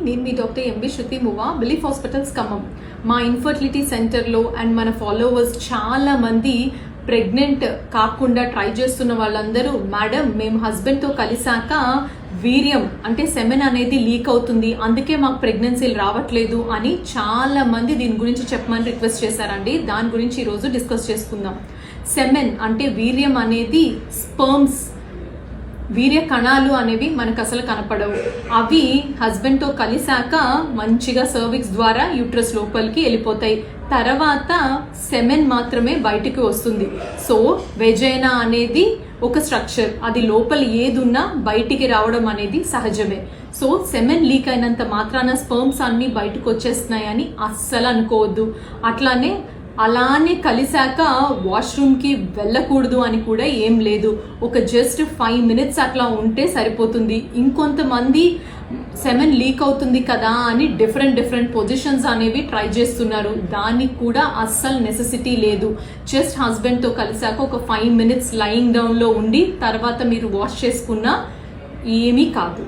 నేను మీ doctor MB శృతి మువా, belief hospitals Khammam. మా infertility సెంటర్లో అండ్ మన ఫాలోవర్స్ చాలా మంది ప్రెగ్నెంట్ కాకుండా ట్రై చేస్తున్న వాళ్ళందరూ, మేడం మేము హస్బెండ్తో కలిసాక వీర్యం అంటే సెమెన్ అనేది లీక్ అవుతుంది, అందుకే మాకు ప్రెగ్నెన్సీలు రావట్లేదు అని చాలా మంది దీని గురించి చెప్పమని రిక్వెస్ట్ చేశారండి. దాని గురించి ఈరోజు డిస్కస్ చేసుకుందాం. సెమెన్ అంటే వీర్యం అనేది స్పర్మ్స్, వీర్య కణాలు అనేవి మనకు అసలు కనపడవు. అవి హస్బెండ్తో కలిసాక మంచిగా సర్విక్స్ ద్వారా యూట్రస్ లోపలికి వెళ్ళిపోతాయి. తర్వాత సెమెన్ మాత్రమే బయటికి వస్తుంది. సో వెజైనా అనేది ఒక స్ట్రక్చర్, అది లోపల ఏదున్నా బయటికి రావడం అనేది సహజమే. సో సెమెన్ లీక్ అయినంత మాత్రాన స్పర్మ్స్ అన్ని బయటకు వచ్చేస్తున్నాయని అస్సలు అనుకోవద్దు. అలానే కలిసాక వాష్రూమ్కి వెళ్ళకూడదు అని కూడా ఏం లేదు. ఒక జస్ట్ 5 minutes అట్లా ఉంటే సరిపోతుంది. ఇంకొంతమంది సెమెన్ లీక్ అవుతుంది కదా అని డిఫరెంట్ పొజిషన్స్ అనేవి ట్రై చేస్తున్నారు. దానికి కూడా అస్సలు నెసెసిటీ లేదు. జస్ట్ హస్బెండ్తో కలిసాక ఒక 5 minutes లయింగ్ డౌన్లో ఉండి తర్వాత మీరు వాష్ చేసుకున్నా ఏమీ కాదు.